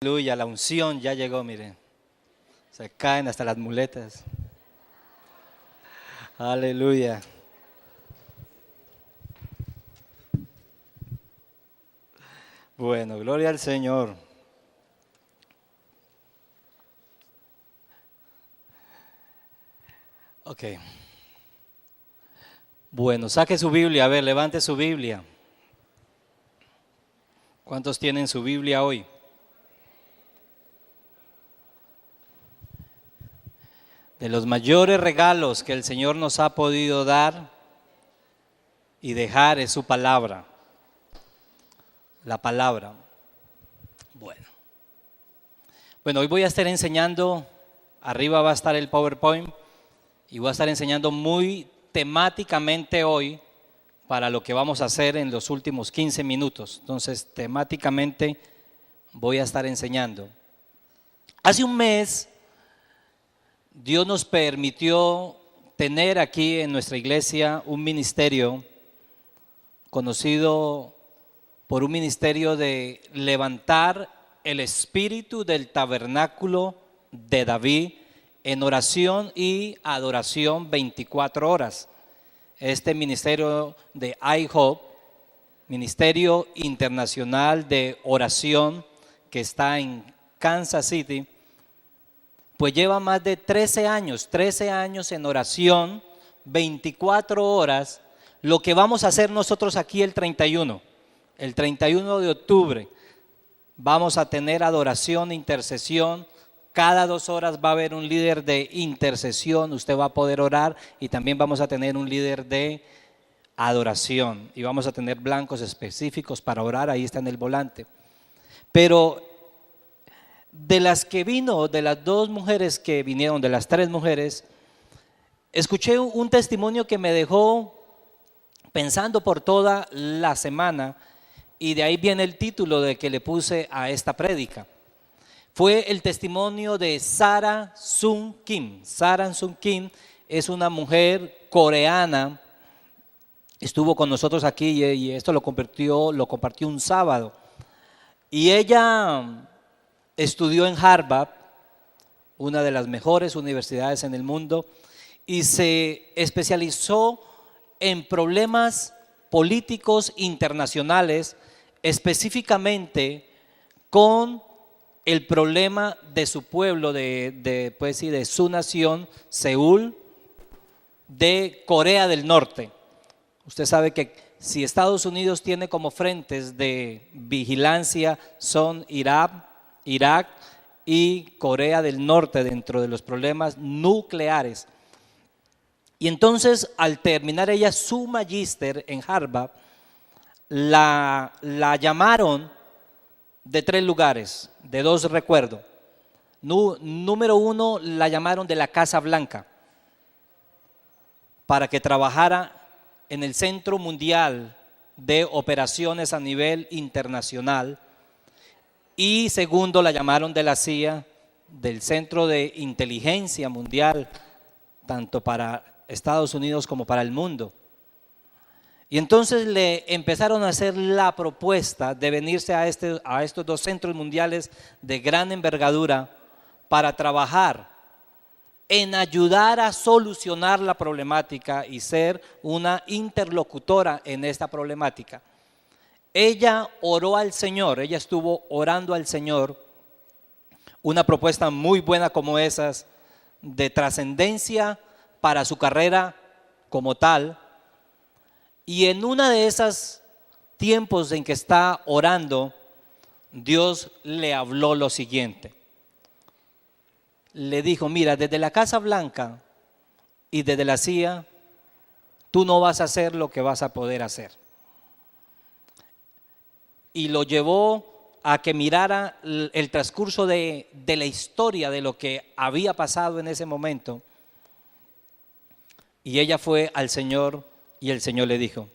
Aleluya, la unción ya llegó, miren. Se caen hasta las muletas. Aleluya. Bueno, gloria al Señor. Ok. Bueno, saque su Biblia, a ver, levante su Biblia. ¿Cuántos tienen su Biblia hoy? De los mayores regalos que el Señor nos ha podido dar y dejar es su palabra. La palabra. Bueno, hoy voy a estar enseñando, arriba va a estar el PowerPoint, y voy a estar enseñando muy temáticamente hoy para lo que vamos a hacer en los últimos 15 minutos. Entonces, temáticamente voy a estar enseñando. Hace un mes, Dios nos permitió tener aquí en nuestra iglesia un ministerio conocido por un ministerio de levantar el espíritu del tabernáculo de David en oración y adoración 24 horas. Este ministerio de IHOPE, Ministerio Internacional de Oración, que está en Kansas City, pues lleva más de 13 años en oración, 24 horas, lo que vamos a hacer nosotros aquí el 31 de octubre, vamos a tener adoración, intercesión. Cada 2 horas va a haber un líder de intercesión, usted va a poder orar, y también vamos a tener un líder de adoración y vamos a tener blancos específicos para orar, ahí está en el volante. Pero de las que vino, de las 2 mujeres que vinieron, de las 3 mujeres, escuché un testimonio que me dejó pensando por toda la semana, y de ahí viene el título de que le puse a esta prédica. Fue el testimonio de Sara Sung Kim. Sara Sung Kim es una mujer coreana, estuvo con nosotros aquí y esto lo compartió un sábado. Y ella estudió en Harvard, una de las mejores universidades en el mundo, y se especializó en problemas políticos internacionales, específicamente con el problema de su pueblo, de su nación, Seúl, de Corea del Norte. Usted sabe que si Estados Unidos tiene como frentes de vigilancia son Irak y Corea del Norte dentro de los problemas nucleares. Y entonces, al terminar ella su magíster en Harvard, la llamaron de 3 lugares, de 2 recuerdo. Número 1, la llamaron de la Casa Blanca para que trabajara en el Centro Mundial de Operaciones a nivel internacional. Y segundo, la llamaron de la CIA, del Centro de Inteligencia Mundial, tanto para Estados Unidos como para el mundo. Y entonces le empezaron a hacer la propuesta de venirse a estos 2 centros mundiales de gran envergadura para trabajar en ayudar a solucionar la problemática y ser una interlocutora en esta problemática. Ella oró al Señor, ella estuvo orando al Señor, una propuesta muy buena como esas, de trascendencia para su carrera como tal. Y en una de esas tiempos en que está orando, Dios le habló lo siguiente. Le dijo: mira, desde la Casa Blanca y desde la CIA, tú no vas a hacer lo que vas a poder hacer. Y lo llevó a que mirara el transcurso de la historia de lo que había pasado en ese momento. Y ella fue al Señor y el Señor le dijo: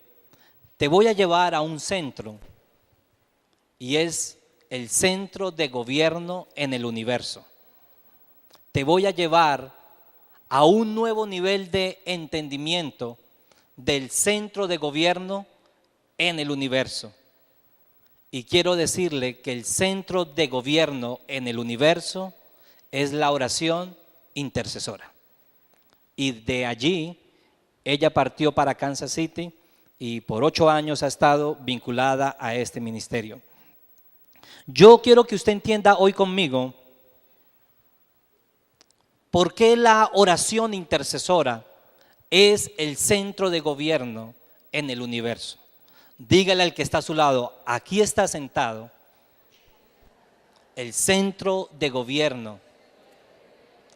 te voy a llevar a un centro, y es el centro de gobierno en el universo. Te voy a llevar a un nuevo nivel de entendimiento del centro de gobierno en el universo. Y quiero decirle que el centro de gobierno en el universo es la oración intercesora. Y de allí ella partió para Kansas City y por 8 años ha estado vinculada a este ministerio. Yo quiero que usted entienda hoy conmigo por qué la oración intercesora es el centro de gobierno en el universo. Dígale al que está a su lado, aquí está sentado el centro de gobierno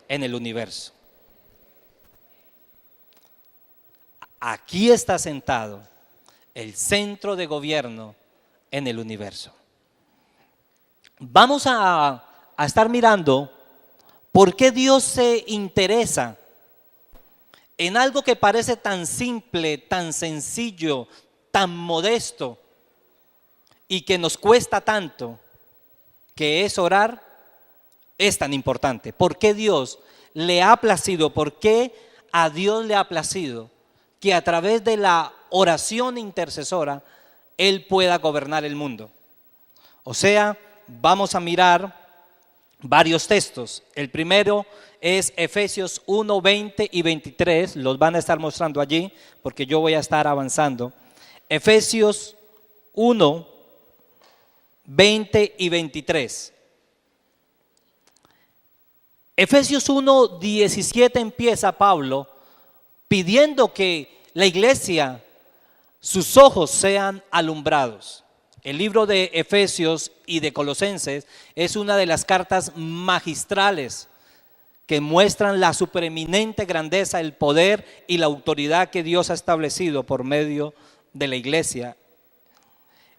en el universo. Aquí está sentado el centro de gobierno en el universo. Vamos a estar mirando por qué Dios se interesa en algo que parece tan simple, tan sencillo, tan modesto y que nos cuesta tanto, que es orar, es tan importante. ¿Por qué Dios le ha placido? ¿Por qué a Dios le ha placido que a través de la oración intercesora Él pueda gobernar el mundo? O sea, vamos a mirar varios textos. El primero es Efesios 1, 20 y 23, los van a estar mostrando allí porque yo voy a estar avanzando. Efesios 1, 20 y 23. Efesios 1, 17 empieza Pablo pidiendo que la iglesia, sus ojos sean alumbrados. El libro de Efesios y de Colosenses es una de las cartas magistrales que muestran la supereminente grandeza, el poder y la autoridad que Dios ha establecido por medio de la iglesia.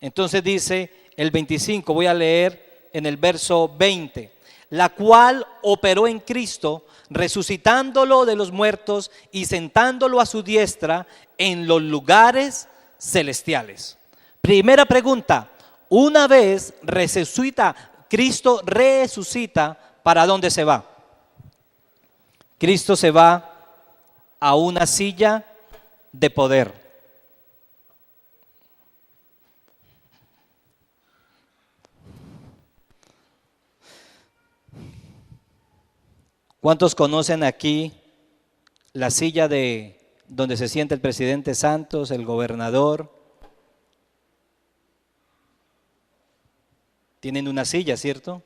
Entonces dice el 25, voy a leer en el verso 20, la cual operó en Cristo, resucitándolo de los muertos y sentándolo a su diestra en los lugares celestiales. Primera pregunta, una vez resucita, Cristo resucita, ¿para dónde se va? Cristo se va a una silla de poder. ¿Cuántos conocen aquí la silla de donde se sienta el presidente Santos, el gobernador? Tienen una silla, ¿cierto?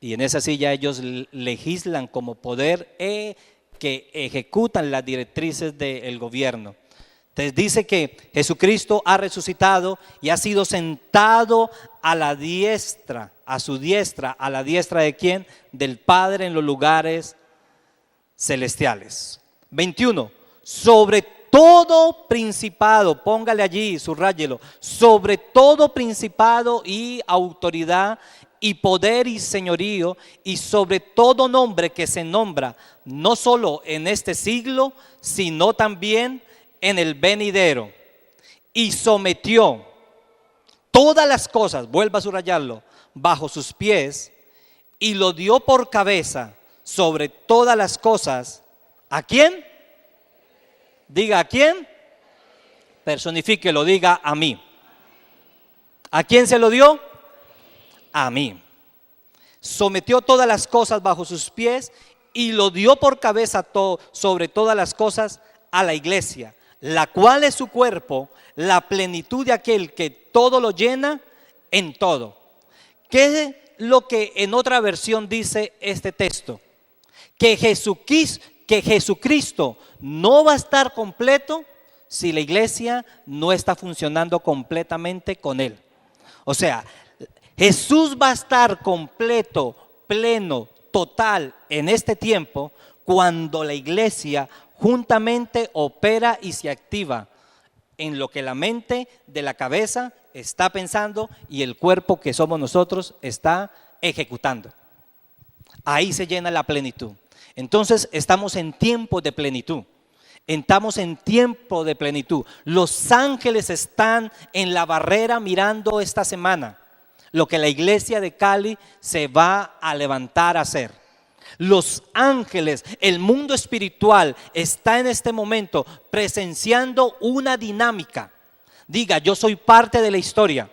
Y en esa silla ellos legislan como poder que ejecutan las directrices del gobierno. Entonces dice que Jesucristo ha resucitado y ha sido sentado a la diestra, a su diestra, ¿a la diestra de quién? Del Padre en los lugares celestiales. 21, sobre todo principado, póngale allí, subráyelo, sobre todo principado y autoridad y poder y señorío y sobre todo nombre que se nombra, no solo en este siglo, sino también en el venidero, y sometió todas las cosas, vuelva a subrayarlo, bajo sus pies, y lo dio por cabeza sobre todas las cosas. ¿A quién? Diga, ¿a quién? Personifíquelo, diga, a mí. ¿A quién se lo dio? A mí. Sometió todas las cosas bajo sus pies y lo dio por cabeza sobre todas las cosas a la iglesia, la cual es su cuerpo, la plenitud de aquel que todo lo llena en todo. ¿Qué es lo que en otra versión dice este texto? Que Jesucristo no va a estar completo si la iglesia no está funcionando completamente con Él. O sea, Jesús va a estar completo, pleno, total en este tiempo cuando la iglesia juntamente opera y se activa en lo que la mente de la cabeza está pensando y el cuerpo que somos nosotros está ejecutando. Ahí se llena la plenitud. Entonces estamos en tiempo de plenitud. Estamos en tiempo de plenitud. Los ángeles están en la barrera mirando esta semana lo que la iglesia de Cali se va a levantar a hacer. Los ángeles, el mundo espiritual está en este momento presenciando una dinámica. Diga, yo soy parte de la historia.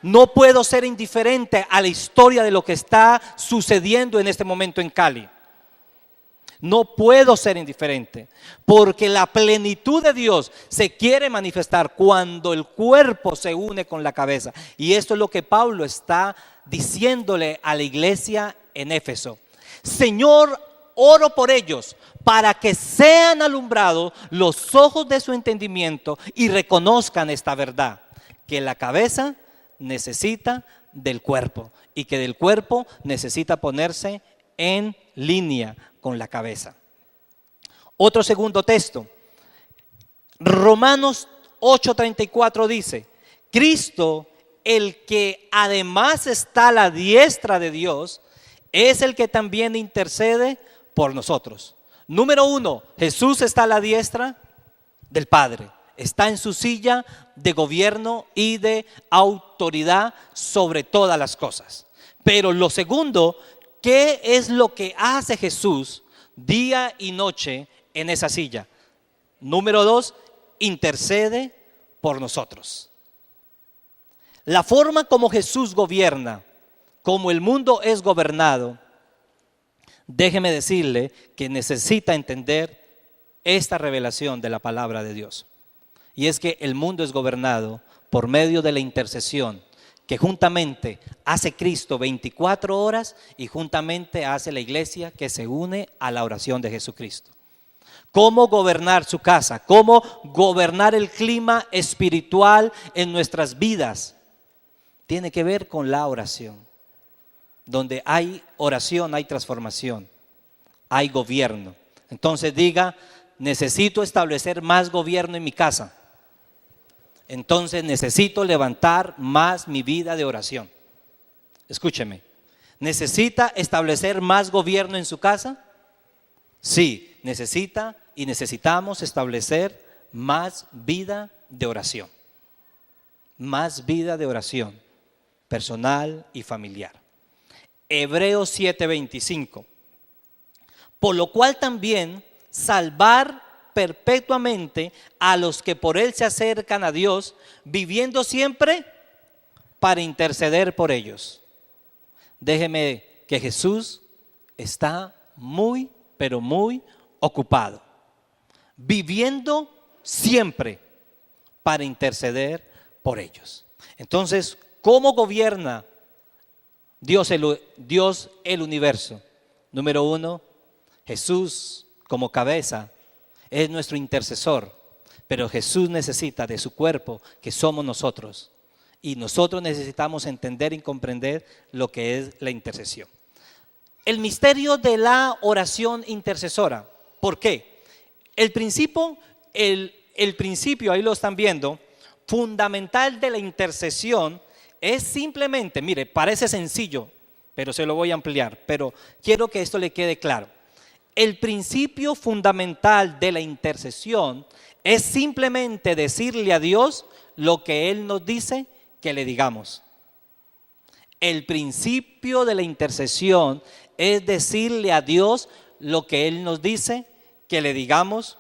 No puedo ser indiferente a la historia de lo que está sucediendo en este momento en Cali. No puedo ser indiferente, porque la plenitud de Dios se quiere manifestar cuando el cuerpo se une con la cabeza. Y esto es lo que Pablo está diciéndole a la iglesia en Éfeso. Señor, oro por ellos para que sean alumbrados los ojos de su entendimiento y reconozcan esta verdad, que la cabeza necesita del cuerpo y que del cuerpo necesita ponerse en línea con la cabeza. Otro segundo texto, Romanos 8:34 dice: Cristo, el que además está a la diestra de Dios, es el que también intercede por nosotros. Número uno, Jesús está a la diestra del Padre, está en su silla de gobierno y de autoridad sobre todas las cosas. Pero lo segundo, ¿qué es lo que hace Jesús día y noche en esa silla? Número dos, intercede por nosotros. La forma como Jesús gobierna, como el mundo es gobernado, déjeme decirle que necesita entender esta revelación de la palabra de Dios. Y es que el mundo es gobernado por medio de la intercesión que juntamente hace Cristo 24 horas y juntamente hace la iglesia que se une a la oración de Jesucristo. ¿Cómo gobernar su casa? ¿Cómo gobernar el clima espiritual en nuestras vidas? Tiene que ver con la oración. Donde hay oración hay transformación, hay gobierno. Entonces diga: necesito establecer más gobierno en mi casa. Entonces necesito levantar más mi vida de oración. Escúcheme, ¿necesita establecer más gobierno en su casa? Sí, necesita y necesitamos establecer más vida de oración. Más vida de oración personal y familiar. Hebreos 7:25. Por lo cual también salvar perpetuamente a los que por él se acercan a Dios, viviendo siempre para interceder por ellos. Déjeme que Jesús está muy, pero muy ocupado, viviendo siempre para interceder por ellos. Entonces, ¿cómo gobierna Dios el universo? Número uno, Jesús como cabeza es nuestro intercesor, pero Jesús necesita de su cuerpo, que somos nosotros, y nosotros necesitamos entender y comprender lo que es la intercesión. El misterio de la oración intercesora. ¿Por qué? El principio, ahí lo están viendo, fundamental de la intercesión es simplemente, mire, parece sencillo, pero se lo voy a ampliar, pero quiero que esto le quede claro. El principio fundamental de la intercesión es simplemente decirle a Dios lo que Él nos dice que le digamos. El principio de la intercesión es decirle a Dios lo que Él nos dice que le digamos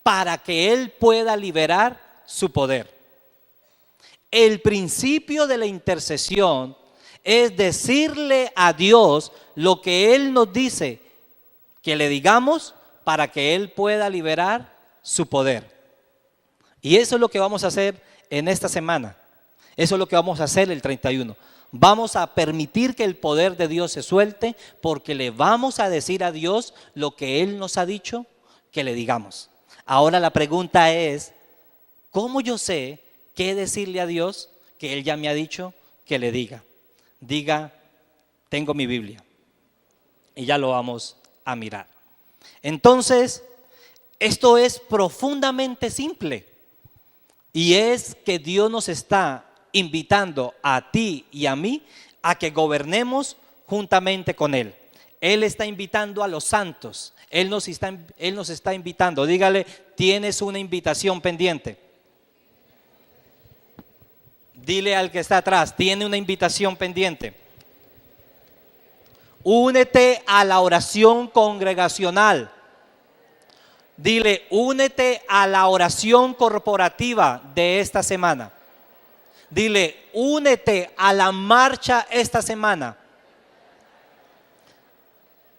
para que Él pueda liberar su poder. El principio de la intercesión es decirle a Dios lo que Él nos dice que le digamos para que Él pueda liberar su poder. Y eso es lo que vamos a hacer en esta semana. Eso es lo que vamos a hacer el 31. Vamos a permitir que el poder de Dios se suelte porque le vamos a decir a Dios lo que Él nos ha dicho que le digamos. Ahora la pregunta es, ¿cómo yo sé qué decirle a Dios que Él ya me ha dicho que le diga? Diga, tengo mi Biblia. Y ya lo vamos a mirar. Entonces, esto es profundamente simple. Y es que Dios nos está invitando a ti y a mí a que gobernemos juntamente con Él. Él está invitando a los santos. Él nos está invitando. Dígale, tienes una invitación pendiente. Dile al que está atrás, tiene una invitación pendiente. Únete a la oración congregacional. Dile, únete a la oración corporativa de esta semana. Dile, únete a la marcha esta semana.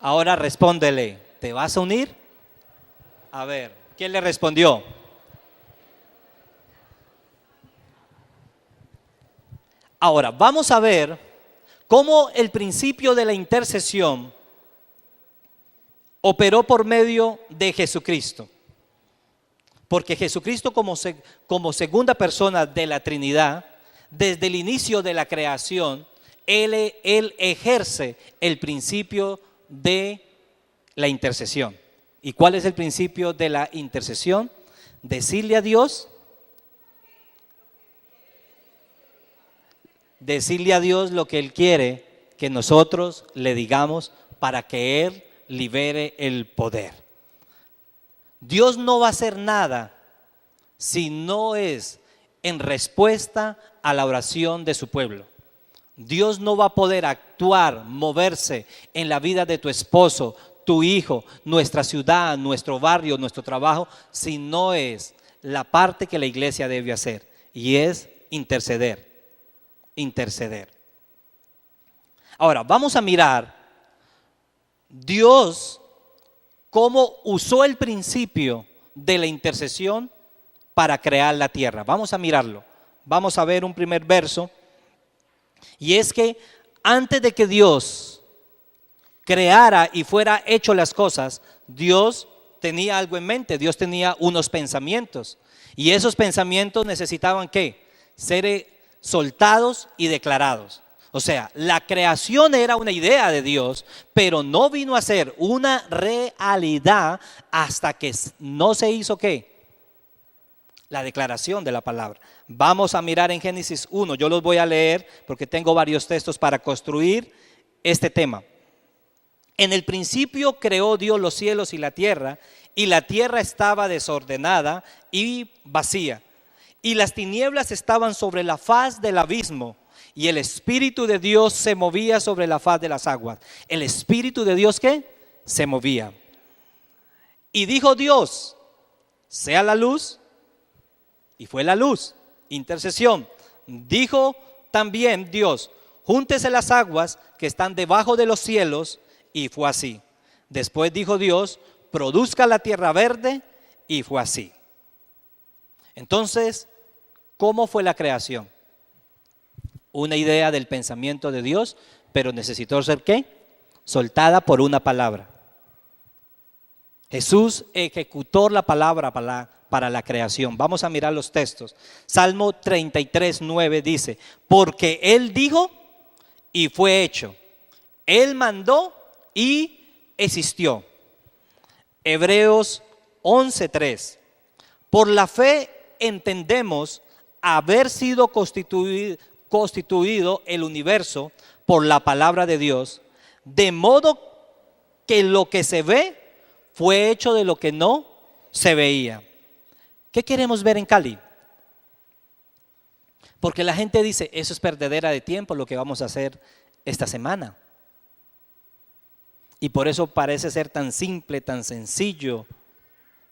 Ahora respóndele, ¿te vas a unir? A ver, ¿quién le respondió? Ahora, vamos a ver cómo el principio de la intercesión operó por medio de Jesucristo. Porque Jesucristo como segunda persona de la Trinidad, desde el inicio de la creación, Él ejerce el principio de la intercesión. ¿Y cuál es el principio de la intercesión? Decirle a Dios lo que Él quiere que nosotros le digamos para que Él libere el poder. Dios no va a hacer nada si no es en respuesta a la oración de su pueblo. Dios no va a poder actuar, moverse en la vida de tu esposo, tu hijo, nuestra ciudad, nuestro barrio, nuestro trabajo, si no es la parte que la iglesia debe hacer, y es interceder. Ahora, vamos a mirar Dios cómo usó el principio de la intercesión para crear la tierra. Vamos a mirarlo. Vamos a ver un primer verso. Y es que antes de que Dios creara y fuera hecho las cosas, Dios tenía algo en mente. Dios tenía unos pensamientos. Y esos pensamientos necesitaban ¿qué? Ser soltados y declarados. O sea, la creación era una idea de Dios, pero no vino a ser una realidad hasta que no se hizo ¿qué? La declaración de la palabra. Vamos a mirar en Génesis 1, yo los voy a leer porque tengo varios textos para construir este tema. En el principio creó Dios los cielos y la tierra estaba desordenada y vacía, y las tinieblas estaban sobre la faz del abismo, y el Espíritu de Dios se movía sobre la faz de las aguas. El Espíritu de Dios ¿qué? Se movía. Y dijo Dios, sea la luz, y fue la luz. Intercesión. Dijo también Dios, júntese las aguas que están debajo de los cielos, y fue así. Después dijo Dios, produzca la tierra verde, y fue así. Entonces, ¿cómo fue la creación? Una idea del pensamiento de Dios, pero necesitó ser ¿qué? Soltada por una palabra. Jesús ejecutó la palabra para la creación. Vamos a mirar los textos. Salmo 33:9 dice, porque Él dijo y fue hecho. Él mandó y existió. Hebreos 11:3, por la fe entendemos haber sido constituido el universo por la palabra de Dios, de modo que lo que se ve fue hecho de lo que no se veía. ¿Qué queremos ver en Cali? Porque la gente dice, eso es perdedera de tiempo lo que vamos a hacer esta semana. Y por eso parece ser tan simple, tan sencillo.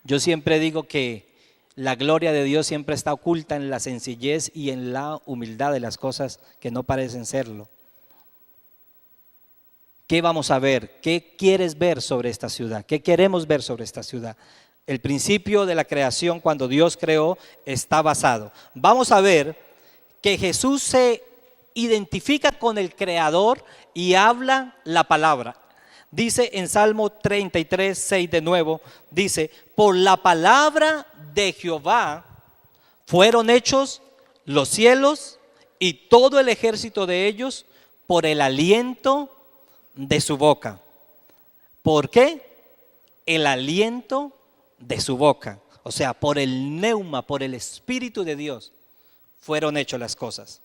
Yo siempre digo que la gloria de Dios siempre está oculta en la sencillez y en la humildad de las cosas que no parecen serlo. ¿Qué vamos a ver? ¿Qué quieres ver sobre esta ciudad? ¿Qué queremos ver sobre esta ciudad? El principio de la creación, cuando Dios creó, está basado. Vamos a ver que Jesús se identifica con el Creador y habla la palabra. Dice en Salmo 33:6 de nuevo, dice, por la palabra de Jehová fueron hechos los cielos y todo el ejército de ellos por el aliento de su boca. ¿Por qué? El aliento de su boca. O sea, por el neuma, por el Espíritu de Dios fueron hechas las cosas.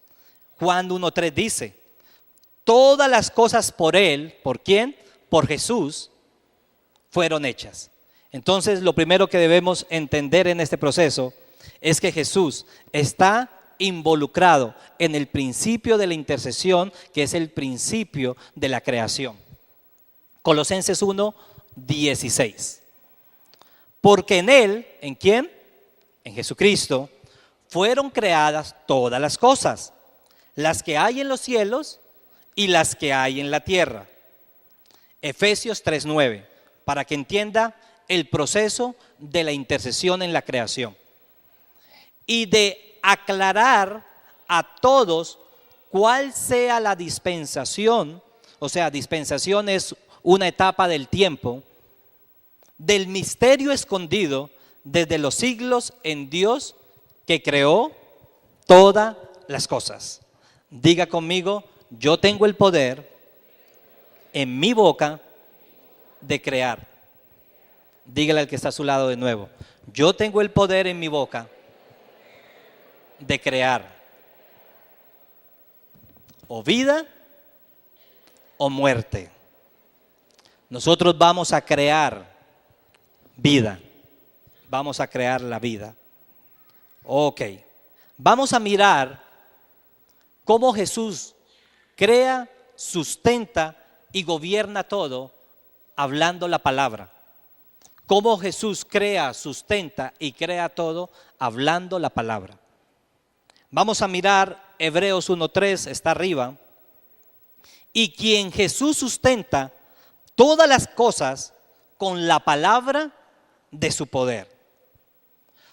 Juan 1:3 dice, todas las cosas por Él, ¿por quién? Por Jesús, fueron hechas. Entonces, lo primero que debemos entender en este proceso es que Jesús está involucrado en el principio de la intercesión, que es el principio de la creación. Colosenses 1:16. Porque en Él, ¿en quién? En Jesucristo, fueron creadas todas las cosas, las que hay en los cielos y las que hay en la tierra. Efesios 3:9, para que entienda el proceso de la intercesión en la creación. Y de aclarar a todos cuál sea la dispensación, o sea, dispensación es una etapa del tiempo, del misterio escondido desde los siglos en Dios que creó todas las cosas. Diga conmigo, yo tengo el poder en mi boca de crear. Dígale al que está a su lado de nuevo, yo tengo el poder en mi boca de crear o vida o muerte. Nosotros vamos a crear vida, vamos a crear la vida. Ok, vamos a mirar cómo Jesús crea, sustenta y gobierna todo hablando la palabra. Cómo Jesús crea, sustenta y crea todo hablando la palabra. Vamos a mirar Hebreos 1:3, está arriba. Y quien Jesús sustenta todas las cosas con la palabra de su poder.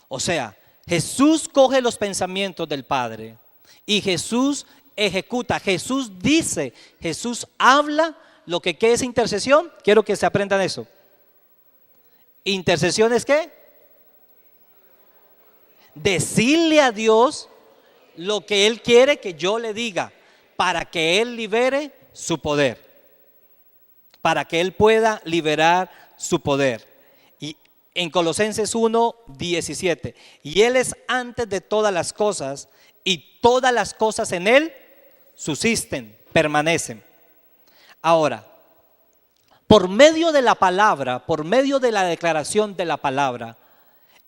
O sea, Jesús coge los pensamientos del Padre y Jesús ejecuta, Jesús dice, Jesús habla lo que ¿qué es intercesión? Quiero que se aprendan eso. ¿Intercesión es qué? Decirle a Dios lo que Él quiere que yo le diga para que Él libere su poder, para que Él pueda liberar su poder. Y en Colosenses 1:17, y Él es antes de todas las cosas y todas las cosas en Él subsisten, permanecen. Ahora, por medio de la palabra, por medio de la declaración de la palabra,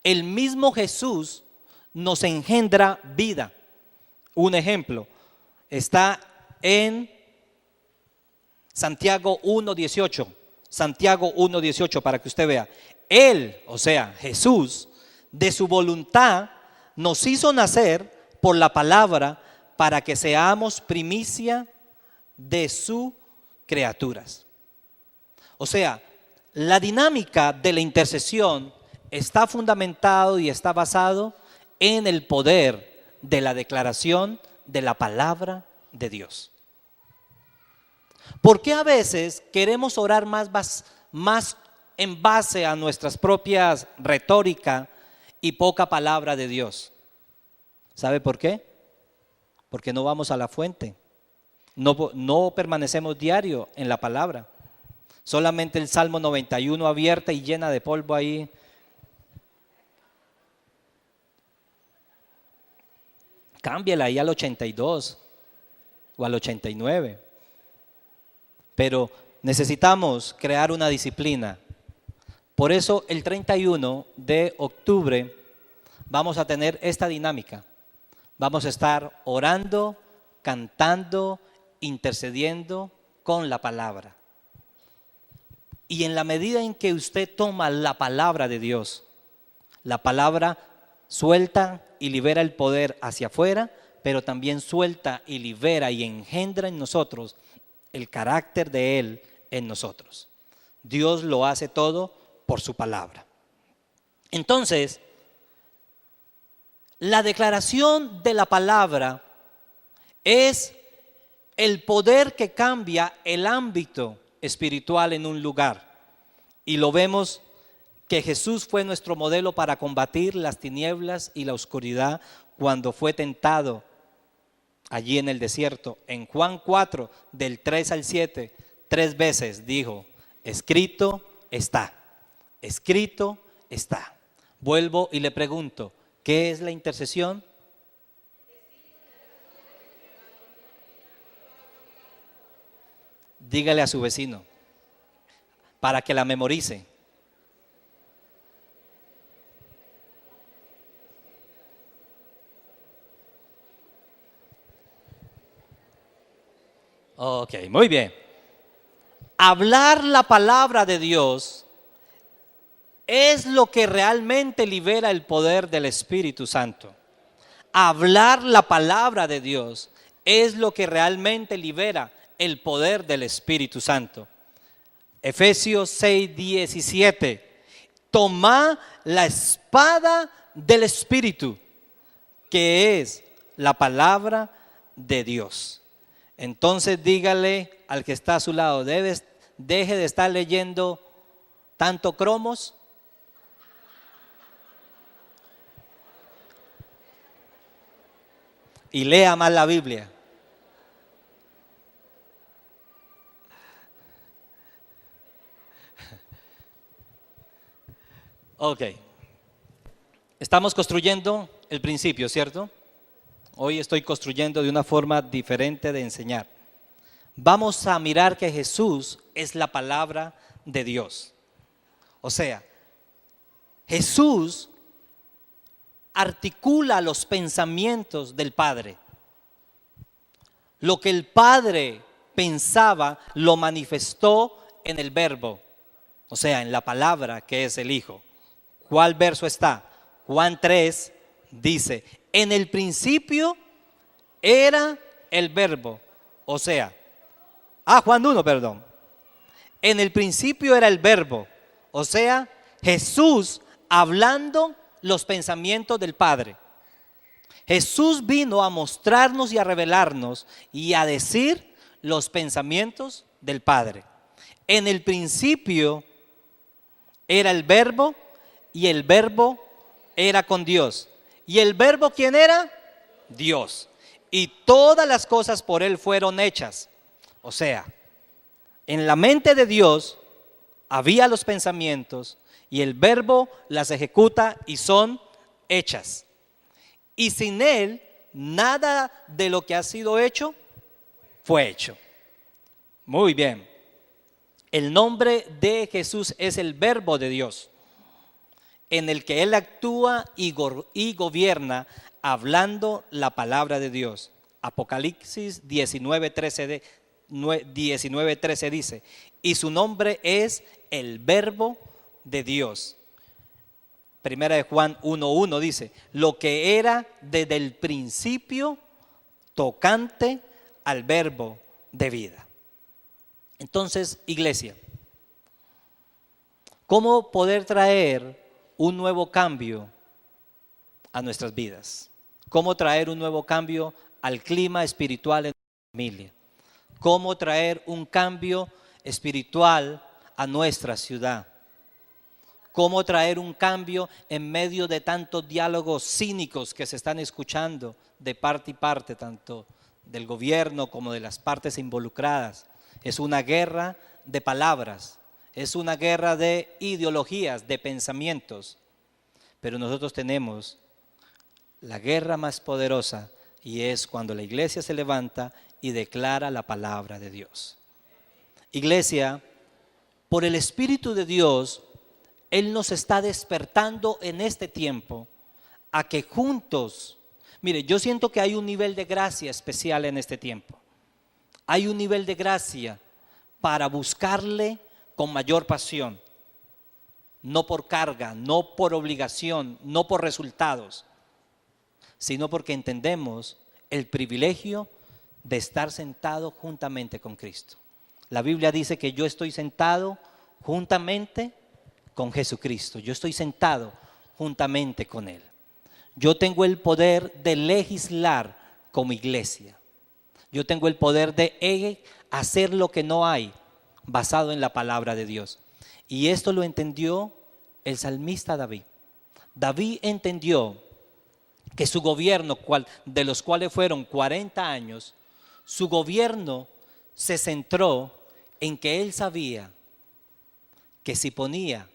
el mismo Jesús nos engendra vida. Un ejemplo está en Santiago 1:18. Santiago 1:18, para que usted vea. Él, o sea, Jesús, de su voluntad nos hizo nacer por la palabra para que seamos primicia de sus criaturas. O sea, la dinámica de la intercesión está fundamentado y está basado en el poder de la declaración de la palabra de Dios. ¿Por qué a veces queremos orar más en base a nuestras propias retóricas y poca palabra de Dios? ¿Sabe por qué? Porque no vamos a la fuente, no permanecemos diario en la palabra. Solamente el Salmo 91 abierta y llena de polvo ahí. Cámbiala ahí al 82 o al 89. Pero necesitamos crear una disciplina. Por eso el 31 de octubre vamos a tener esta dinámica. Vamos a estar orando, cantando, intercediendo con la palabra. Y en la medida en que usted toma la palabra de Dios, la palabra suelta y libera el poder hacia afuera, pero también suelta y libera y engendra en nosotros el carácter de Él en nosotros. Dios lo hace todo por su palabra. Entonces, la declaración de la palabra es el poder que cambia el ámbito espiritual en un lugar. Y lo vemos que Jesús fue nuestro modelo para combatir las tinieblas y la oscuridad cuando fue tentado allí en el desierto. En Juan 4, del 3 al 7, 3 veces dijo, escrito está, escrito está. Vuelvo y le pregunto, ¿qué es la intercesión? Dígale a su vecino para que la memorice. Ok, muy bien. Hablar la palabra de Dios es lo que realmente libera el poder del Espíritu Santo. hablar la palabra de Dios es lo que realmente libera el poder del Espíritu Santo. Efesios 6:17. Toma la espada del Espíritu, que es la palabra de Dios. Entonces dígale al que está a su lado, deje de estar leyendo tanto cromos y lea más la Biblia. Ok. Estamos construyendo el principio, ¿cierto? Hoy estoy construyendo de una forma diferente de enseñar. Vamos a mirar que Jesús es la palabra de Dios. O sea, Jesús articula los pensamientos del Padre. Lo que el Padre pensaba lo manifestó en el Verbo, o sea, en la palabra que es el Hijo. ¿Cuál verso está? Juan 3 dice, en el principio era el Verbo, o sea, Juan 1, perdón. En el principio era el Verbo, o sea, Jesús hablando los pensamientos del Padre. Jesús vino a mostrarnos y a revelarnos y a decir los pensamientos del Padre. En el principio era el Verbo y el Verbo era con Dios. ¿Y el Verbo quién era? Dios. Y todas las cosas por Él fueron hechas. O sea, en la mente de Dios había los pensamientos y el Verbo las ejecuta y son hechas. Y sin Él, nada de lo que ha sido hecho fue hecho. Muy bien. El nombre de Jesús es el Verbo de Dios, en el que Él actúa y gobierna hablando la palabra de Dios. Apocalipsis 19:13 dice, y su nombre es el Verbo de Dios. Primera de Juan 1:1 dice, lo que era desde el principio tocante al Verbo de vida. Entonces, iglesia, ¿cómo poder traer un nuevo cambio a nuestras vidas? ¿Cómo traer un nuevo cambio al clima espiritual en nuestra familia? ¿Cómo traer un cambio espiritual a nuestra ciudad? ¿Cómo traer un cambio en medio de tantos diálogos cínicos que se están escuchando de parte y parte, tanto del gobierno como de las partes involucradas? Es una guerra de palabras, es una guerra de ideologías, de pensamientos. Pero nosotros tenemos la guerra más poderosa y es cuando la iglesia se levanta y declara la palabra de Dios. Iglesia, por el Espíritu de Dios, Él nos está despertando en este tiempo a que juntos, mire, yo siento que hay un nivel de gracia especial en este tiempo. Hay un nivel de gracia para buscarle con mayor pasión, no por carga, no por obligación, no por resultados, sino porque entendemos el privilegio de estar sentado juntamente con Cristo. La Biblia dice que yo estoy sentado juntamente con Jesucristo, yo estoy sentado juntamente con Él. Yo tengo el poder de legislar como iglesia. Yo tengo el poder de hacer lo que no hay, basado en la palabra de Dios. Y esto lo entendió el salmista David. David entendió que su gobierno, de los cuales fueron 40 años, su gobierno se centró en que él sabía que si ponía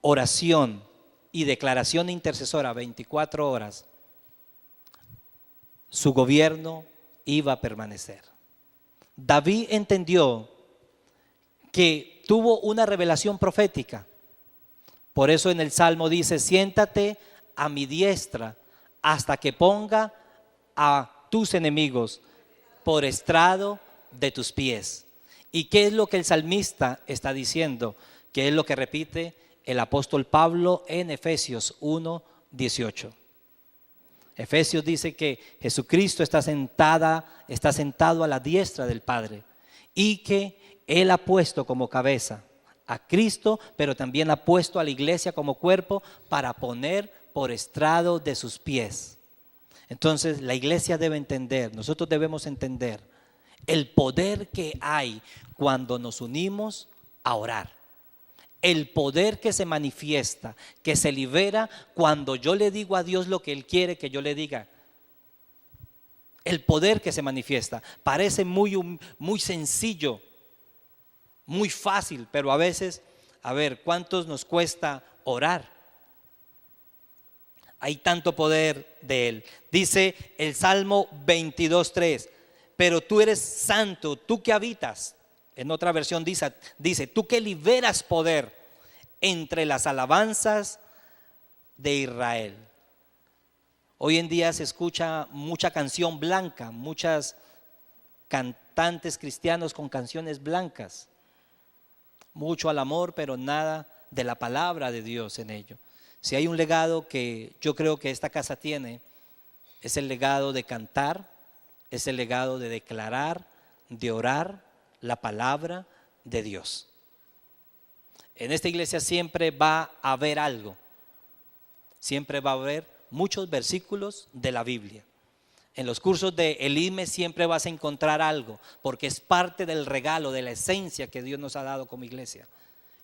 oración y declaración intercesora 24 horas, su gobierno iba a permanecer. David entendió que tuvo una revelación profética. Por eso en el Salmo dice, siéntate a mi diestra hasta que ponga a tus enemigos por estrado de tus pies. ¿Y qué es lo que el salmista está diciendo? Que es lo que repite el apóstol Pablo en Efesios 1:18. Efesios dice que Jesucristo está sentado a la diestra del Padre y que Él ha puesto como cabeza a Cristo, pero también ha puesto a la iglesia como cuerpo para poner por estrado de sus pies. Entonces la iglesia debe entender, nosotros debemos entender el poder que hay cuando nos unimos a orar. El poder que se manifiesta, que se libera cuando yo le digo a Dios lo que Él quiere que yo le diga. El poder que se manifiesta parece muy sencillo, muy fácil, pero a veces, ¿cuántos nos cuesta orar? Hay tanto poder de Él. Dice el Salmo 22:3, pero tú eres santo, tú que habitas. En otra versión dice, tú que liberas poder entre las alabanzas de Israel. Hoy en día se escucha mucha canción blanca, muchas cantantes cristianos con canciones blancas. Mucho al amor, pero nada de la palabra de Dios en ello. Si hay un legado que yo creo que esta casa tiene, es el legado de cantar, es el legado de declarar, de orar la palabra de Dios. En esta iglesia siempre va a haber algo, siempre va a haber muchos versículos de la Biblia. En los cursos de Elime siempre vas a encontrar algo, porque es parte del regalo, de la esencia que Dios nos ha dado como iglesia.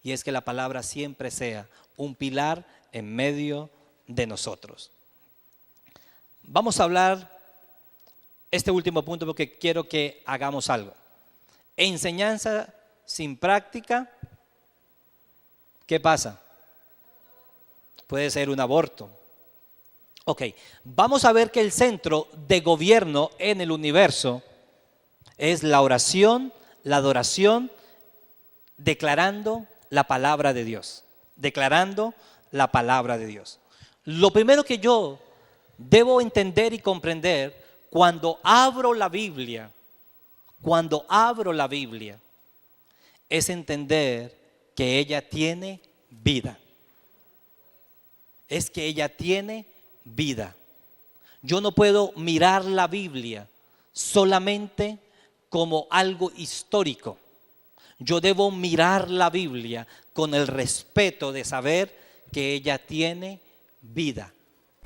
Y es que la palabra siempre sea un pilar en medio de nosotros. Vamos a hablar este último punto porque quiero que hagamos algo. Enseñanza sin práctica, ¿qué pasa? Puede ser un aborto. Ok, vamos a ver que el centro de gobierno en el universo es la oración, la adoración, declarando la palabra de Dios. Declarando la palabra de Dios. Lo primero que yo debo entender y comprender cuando abro la Biblia, es entender que ella tiene vida. Es que ella tiene vida. Yo no puedo mirar la Biblia solamente como algo histórico. Yo debo mirar la Biblia con el respeto de saber que ella tiene vida.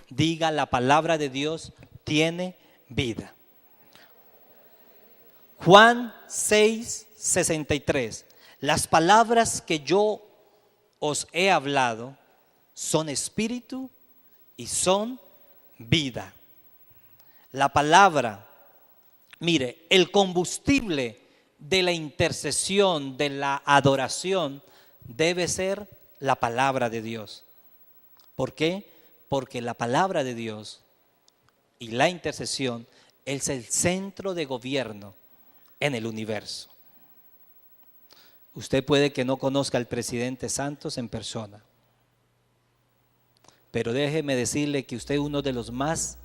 Diga, la palabra de Dios tiene vida. Juan 6:63. Las palabras que yo os he hablado son espíritu y son vida. La palabra, mire, el combustible de la intercesión, de la adoración, debe ser la palabra de Dios. ¿Por qué? Porque la palabra de Dios y la intercesión es el centro de gobierno en el universo. Usted puede que no conozca al presidente Santos en persona, pero déjeme decirle que usted es uno de los más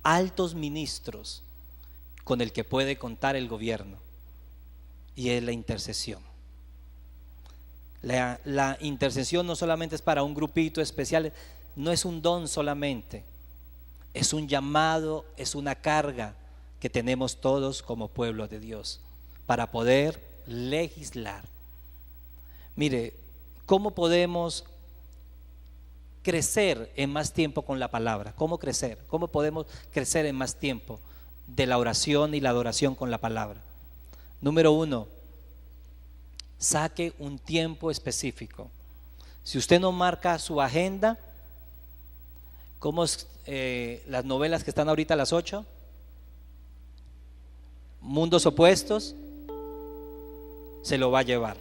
altos ministros con el que puede contar el gobierno, y es la intercesión. La intercesión no solamente es para un grupito especial, no es un don solamente, es un llamado, es una carga que tenemos todos como pueblo de Dios para poder legislar. Mire, ¿cómo podemos crecer en más tiempo con la palabra? ¿Cómo crecer? ¿Cómo podemos crecer en más tiempo de la oración y la adoración con la palabra? Número 1, saque un tiempo específico. Si usted no marca su agenda, como las novelas que están ahorita a las 8, mundos opuestos, se lo va a llevar.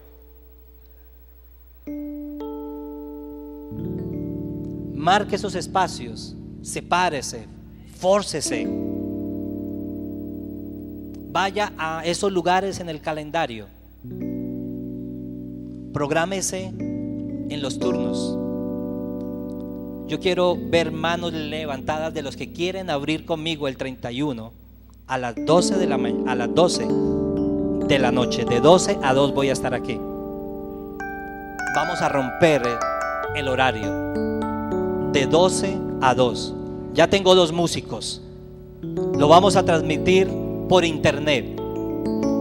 Marque esos espacios, sepárese, fórcese, vaya a esos lugares en el calendario, prográmese en los turnos. Yo quiero ver manos levantadas de los que quieren abrir conmigo el 31 a las 12 de la noche. De 12 a 2 voy a estar aquí. Vamos a romper el horario de 12 a 2. Ya tengo 2 músicos. Lo vamos a transmitir por internet.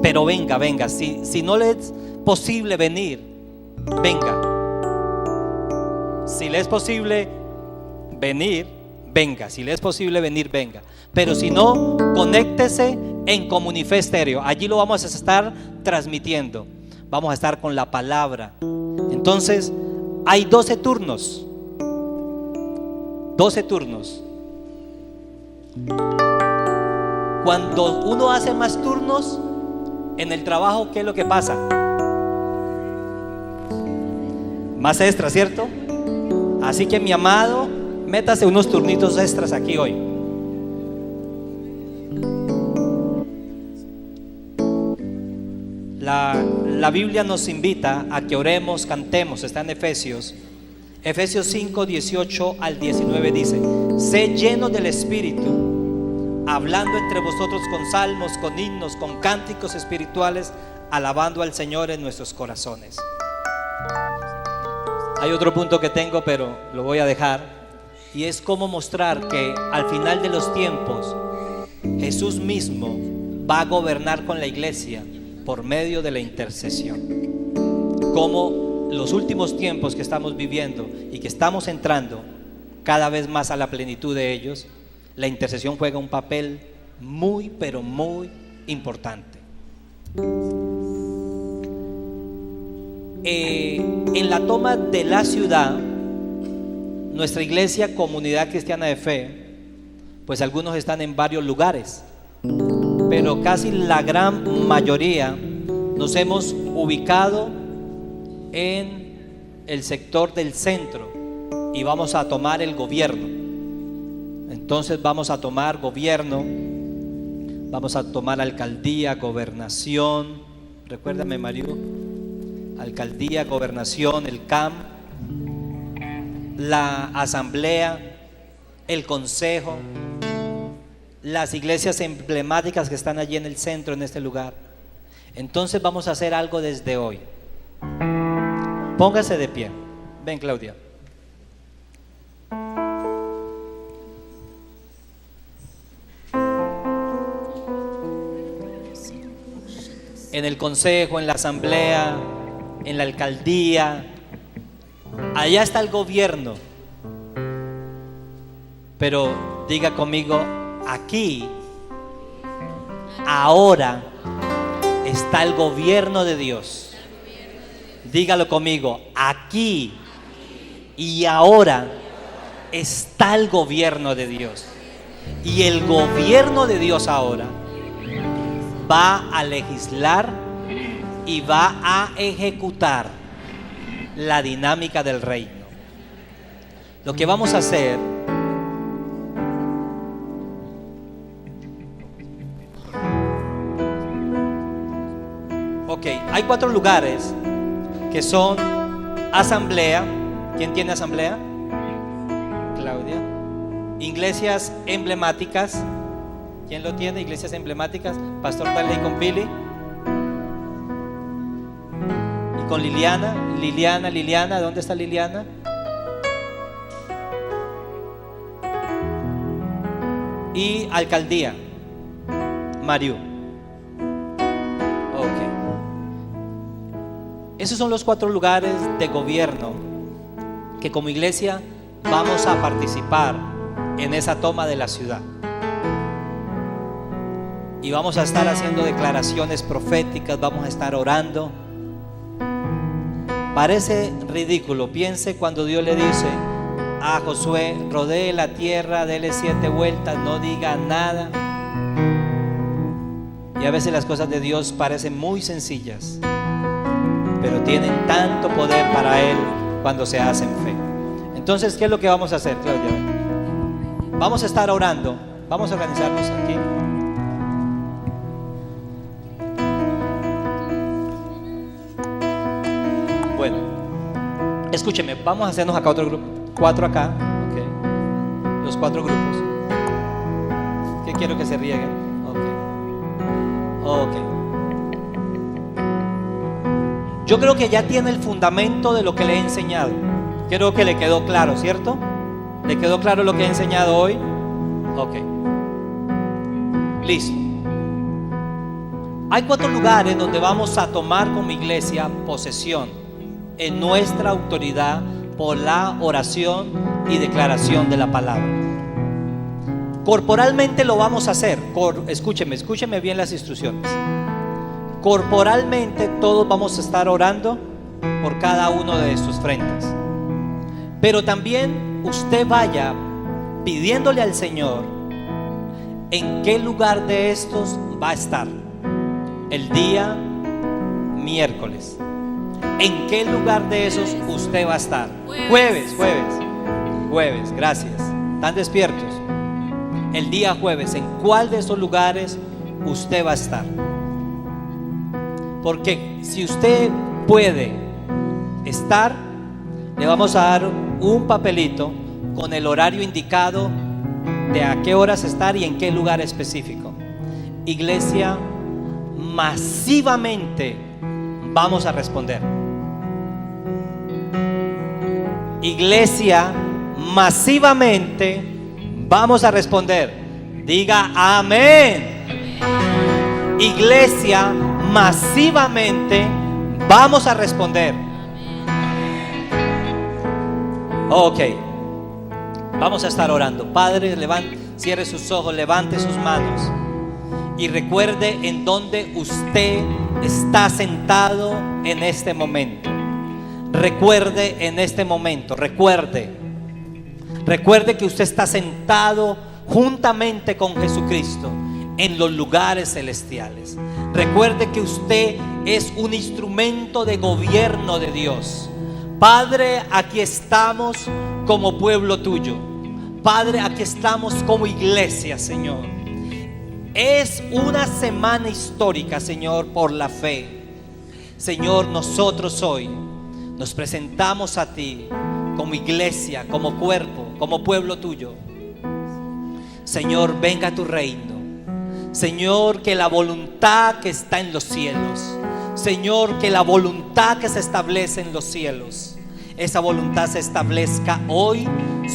Pero venga, si no le es posible venir, venga. Si le es posible venir, venga. Si le es posible venir, venga. Pero si no, conéctese en Comunife Estéreo. Allí lo vamos a estar transmitiendo. Vamos a estar con la palabra. Entonces, hay 12 turnos. 12 turnos. Cuando uno hace más turnos en el trabajo, ¿qué es lo que pasa? Más extra, ¿cierto? Así que mi amado, métase unos turnitos extras aquí hoy. La Biblia nos invita a que oremos, cantemos. Está en Efesios 5, 18 al 19 dice: sé lleno del Espíritu, hablando entre vosotros con salmos, con himnos, con cánticos espirituales, alabando al Señor en nuestros corazones. Hay otro punto que tengo, pero lo voy a dejar, y es cómo mostrar que al final de los tiempos Jesús mismo va a gobernar con la iglesia por medio de la intercesión. Como los últimos tiempos que estamos viviendo y que estamos entrando cada vez más a la plenitud de ellos, la intercesión juega un papel muy, pero muy importante. En la toma de la ciudad, nuestra iglesia, Comunidad Cristiana de Fe, pues algunos están en varios lugares, pero casi la gran mayoría nos hemos ubicado en el sector del centro y vamos a tomar el gobierno. Entonces vamos a tomar gobierno, vamos a tomar alcaldía, gobernación, recuérdame Mario, alcaldía, gobernación, el CAM, la asamblea, el consejo, las iglesias emblemáticas que están allí en el centro, en este lugar. Entonces vamos a hacer algo desde hoy. Póngase de pie. Ven, Claudia. En el consejo, en la asamblea, en la alcaldía, allá está el gobierno. Pero diga conmigo: aquí, ahora está el gobierno de Dios. Dígalo conmigo: aquí y ahora está el gobierno de Dios. Y el gobierno de Dios ahora va a legislar y va a ejecutar la dinámica del reino. Lo que vamos a hacer, hay 4 lugares que son asamblea. ¿Quién tiene asamblea? Claudia. Iglesias emblemáticas. ¿Quién lo tiene? Iglesias emblemáticas. Pastor Darley con Pili. Y con Liliana. ¿Dónde está Liliana? Y alcaldía. Mario. Esos son los 4 lugares de gobierno que como iglesia vamos a participar en esa toma de la ciudad. Y vamos a estar haciendo declaraciones proféticas, vamos a estar orando. Parece ridículo, piense cuando Dios le dice a Josué: rodee la tierra, dele 7 vueltas, no diga nada. Y a veces las cosas de Dios parecen muy sencillas, pero tienen tanto poder para Él cuando se hacen fe. Entonces, ¿qué es lo que vamos a hacer, Claudia? Vamos a estar orando. Vamos a organizarnos aquí. Bueno, escúcheme, vamos a hacernos acá otro grupo. 4 acá, okay. Los 4 grupos. ¿Qué quiero que se rieguen? Ok. Yo creo que ya tiene el fundamento de lo que le he enseñado. Creo que le quedó claro, ¿cierto? ¿Le quedó claro lo que he enseñado hoy? Ok. Listo. Hay 4 lugares donde vamos a tomar como iglesia posesión en nuestra autoridad por la oración y declaración de la palabra. Corporalmente lo vamos a hacer. Escúcheme bien las instrucciones. Corporalmente todos vamos a estar orando por cada uno de sus frentes. Pero también usted vaya pidiéndole al Señor en qué lugar de estos va a estar el día miércoles. ¿En qué lugar de esos usted va a estar? Jueves, gracias. ¿Están despiertos? El día jueves, ¿en cuál de esos lugares usted va a estar? Porque si usted puede estar, le vamos a dar un papelito con el horario indicado de a qué horas estar y en qué lugar específico. Iglesia, masivamente vamos a responder. Iglesia, masivamente vamos a responder. Diga amén. Iglesia, masivamente vamos a responder. Ok, vamos a estar orando. Padre, cierre sus ojos, levante sus manos y recuerde en dónde usted está sentado en este momento. Recuerde en este momento, recuerde que usted está sentado juntamente con Jesucristo en los lugares celestiales. Recuerde que usted es un instrumento de gobierno de Dios. Padre, aquí estamos como pueblo tuyo. Padre, aquí estamos como iglesia, Señor. Es una semana histórica, Señor, por la fe. Señor, nosotros hoy nos presentamos a ti como iglesia, como cuerpo, como pueblo tuyo. Señor, venga a tu reino. Señor, que la voluntad que está en los cielos, Señor, que la voluntad que se establece en los cielos, esa voluntad se establezca hoy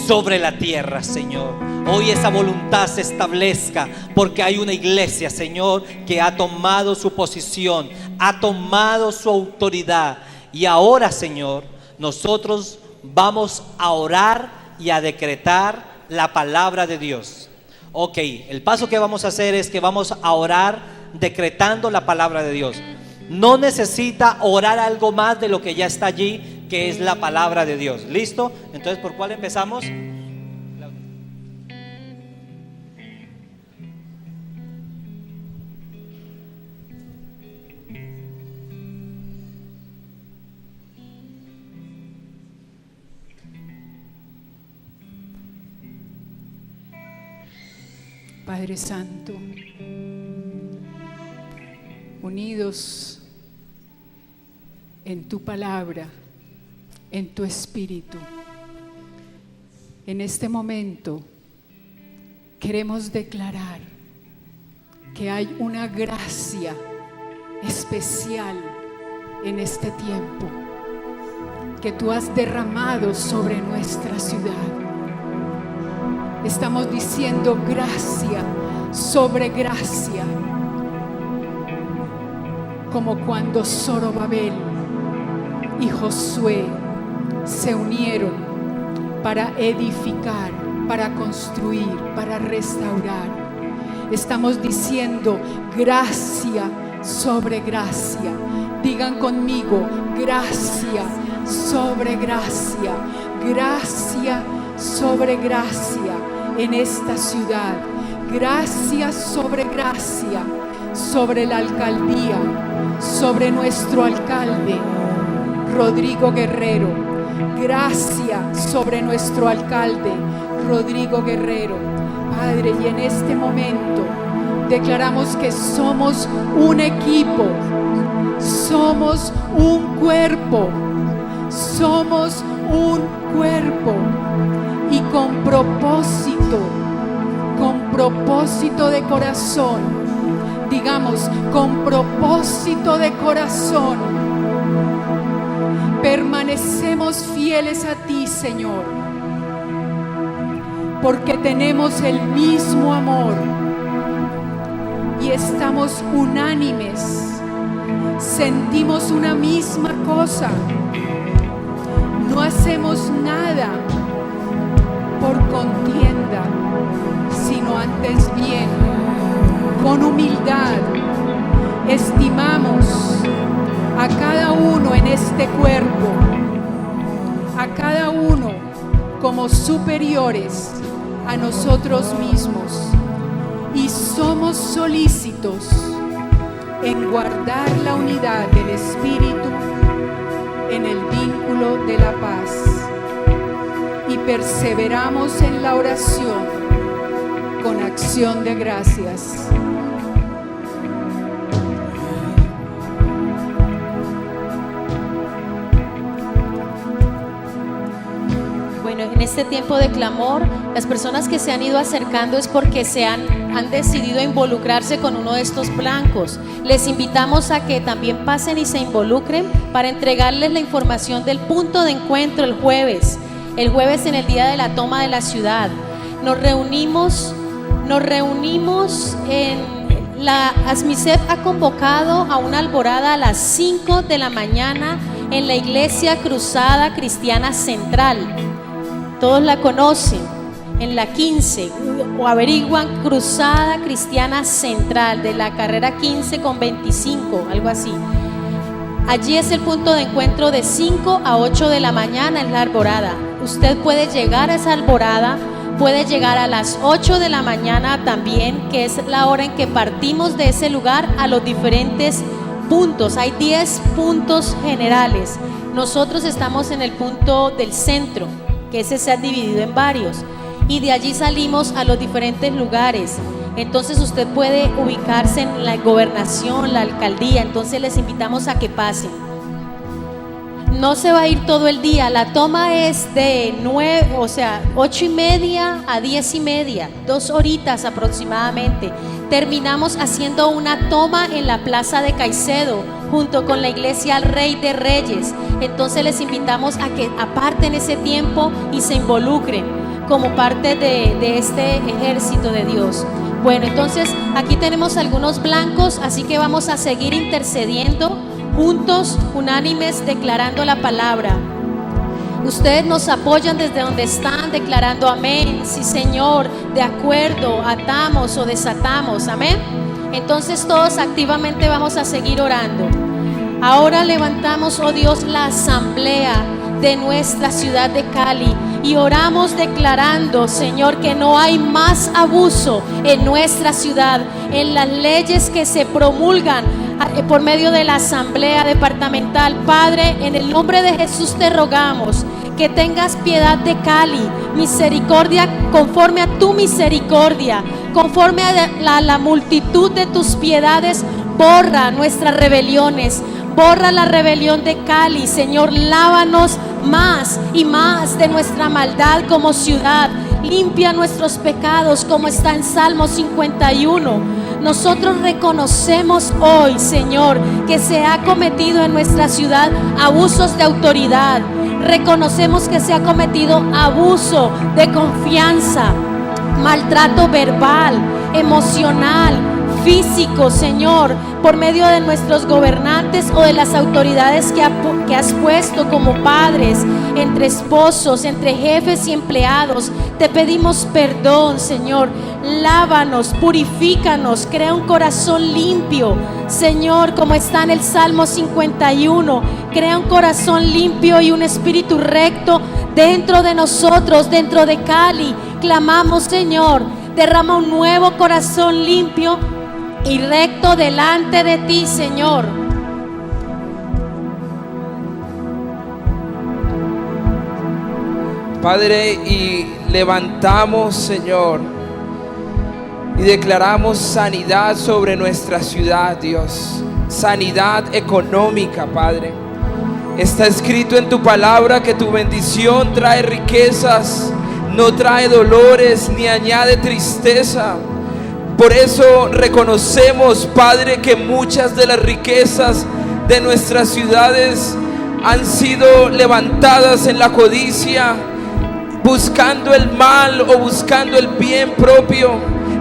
sobre la tierra, Señor. Hoy esa voluntad se establezca porque hay una iglesia, Señor, que ha tomado su posición, ha tomado su autoridad. Y ahora, Señor, nosotros vamos a orar y a decretar la palabra de Dios. Ok, el paso que vamos a hacer es que vamos a orar decretando la palabra de Dios. No necesita orar algo más de lo que ya está allí, que es la palabra de Dios. ¿Listo? Entonces, ¿por cuál empezamos? Padre Santo, unidos en tu palabra, en tu espíritu, en este momento queremos declarar que hay una gracia especial en este tiempo que tú has derramado sobre nuestra ciudad. Estamos diciendo gracia sobre gracia, como cuando Zorobabel y Josué se unieron para edificar, para construir, para restaurar. Estamos diciendo gracia sobre gracia. Digan conmigo, gracia sobre gracia, gracia sobre gracia en esta ciudad, gracia sobre gracia, sobre la alcaldía, sobre nuestro alcalde Rodrigo Guerrero, gracia sobre nuestro alcalde Rodrigo Guerrero. Padre, y en este momento declaramos que somos un equipo, somos un cuerpo, somos un cuerpo. Y con propósito de corazón, digamos, con propósito de corazón, permanecemos fieles a ti, Señor. porque tenemos el mismo amor y estamos unánimes, sentimos una misma cosa, no hacemos nada por contienda, sino antes bien, con humildad, estimamos a cada uno en este cuerpo, a cada uno como superiores a nosotros mismos, y somos solícitos en guardar la unidad del Espíritu en el vínculo de la paz, y perseveramos en la oración con acción de gracias. En este tiempo de clamor, las personas que se han ido acercando es porque han decidido involucrarse con uno de estos blancos. Les invitamos a que también pasen y se involucren para entregarles la información del punto de encuentro el jueves en el día de la toma de la ciudad. Nos reunimos ASMICEF ha convocado a una alborada a las 5 de la mañana en la Iglesia Cruzada Cristiana Central. Todos la conocen, en la 15, o averiguan Cruzada Cristiana Central, de la carrera 15 con 25, algo así. Allí es el punto de encuentro de 5 a 8 de la mañana en la alborada. Usted puede llegar a esa alborada, puede llegar a las 8 de la mañana también, que es la hora en que partimos de ese lugar a los diferentes puntos. Hay 10 puntos generales. Nosotros estamos en el punto del centro, que ese se ha dividido en varios, y de allí salimos a los diferentes lugares. Entonces usted puede ubicarse en la gobernación, la alcaldía. Entonces les invitamos a que pasen. No se va a ir todo el día. La toma es de 8:30 a 10:30, 2 horitas aproximadamente. Terminamos haciendo una toma en la plaza de Caicedo junto con la iglesia al Rey de Reyes. Entonces les invitamos a que aparten ese tiempo y se involucren como parte de este ejército de Dios. Bueno, entonces aquí tenemos algunos blancos, así que vamos a seguir intercediendo juntos, unánimes, declarando la palabra. Ustedes nos apoyan desde donde están, declarando amén. Sí, Señor, de acuerdo, atamos o desatamos, amén. Entonces todos activamente vamos a seguir orando. Ahora levantamos, oh Dios, la asamblea de nuestra ciudad de Cali y oramos declarando, Señor, que no hay más abuso en nuestra ciudad, en las leyes que se promulgan por medio de la asamblea departamental. Padre, en el nombre de Jesús te rogamos que tengas piedad de Cali, misericordia conforme a tu misericordia, conforme a la multitud de tus piedades. Borra nuestras rebeliones, borra la rebelión de Cali, Señor. Lávanos más y más de nuestra maldad como ciudad. Limpia nuestros pecados, como está en Salmo 51. Nosotros reconocemos hoy, Señor, que se ha cometido en nuestra ciudad abusos de autoridad. Reconocemos que se ha cometido abuso de confianza, maltrato verbal, emocional, físico, Señor, por medio de nuestros gobernantes o de las autoridades que has puesto como padres, entre esposos, entre jefes y empleados. Te pedimos perdón, Señor. Lávanos, purifícanos, crea un corazón limpio, Señor, como está en el Salmo 51. Crea un corazón limpio y un espíritu recto dentro de nosotros, dentro de Cali. Clamamos, Señor, derrama un nuevo corazón limpio y recto delante de ti, Señor. Padre, y levantamos, Señor, y declaramos sanidad sobre nuestra ciudad, Dios. Sanidad económica, Padre. Está escrito en tu palabra que tu bendición trae riquezas, no trae dolores ni añade tristeza. Por eso reconocemos, Padre, que muchas de las riquezas de nuestras ciudades han sido levantadas en la codicia, buscando el mal o buscando el bien propio.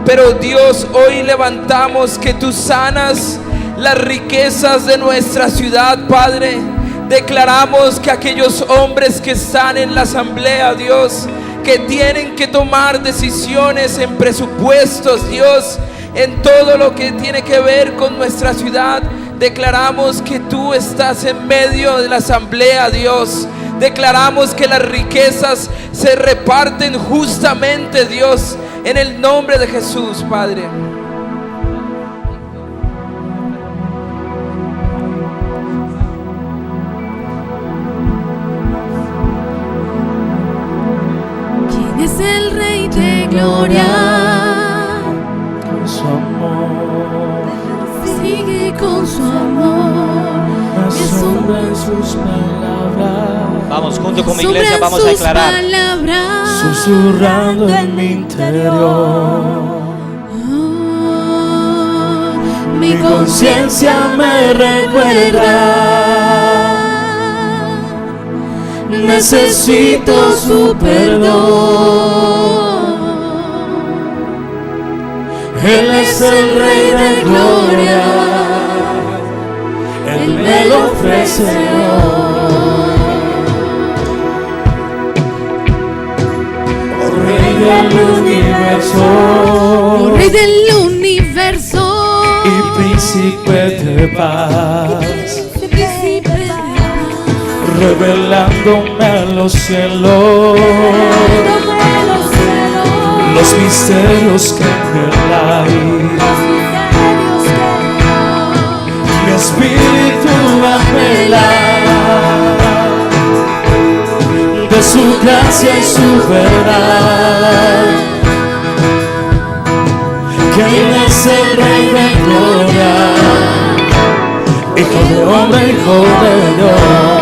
Pero Dios, hoy levantamos que tú sanas las riquezas de nuestra ciudad, Padre. Declaramos que aquellos hombres que están en la asamblea, Dios, que tienen que tomar decisiones en presupuestos, Dios, en todo lo que tiene que ver con nuestra ciudad, declaramos que tú estás en medio de la asamblea, Dios. Declaramos que las riquezas se reparten justamente, Dios, en el nombre de Jesús, Padre. ¿Quién es el Rey de Gloria? Con su amor, Sigue con su amor. me asombra en sus palabras, Vamos, junto con mi Asombran iglesia vamos a sus declarar. palabras. susurrando en mi interior. Mi conciencia me recuerda, necesito su perdón. Él es el Rey de Gloria, Él me lo ofrece hoy. Oh Rey del universo, Rey del universo y príncipe de paz, revelándome a los cielos los misterios que en él hay. Mi espíritu anhela de su gracia y su verdad. ¿Quién es el Rey de Gloria? Hijo de hombre, Hijo de Dios.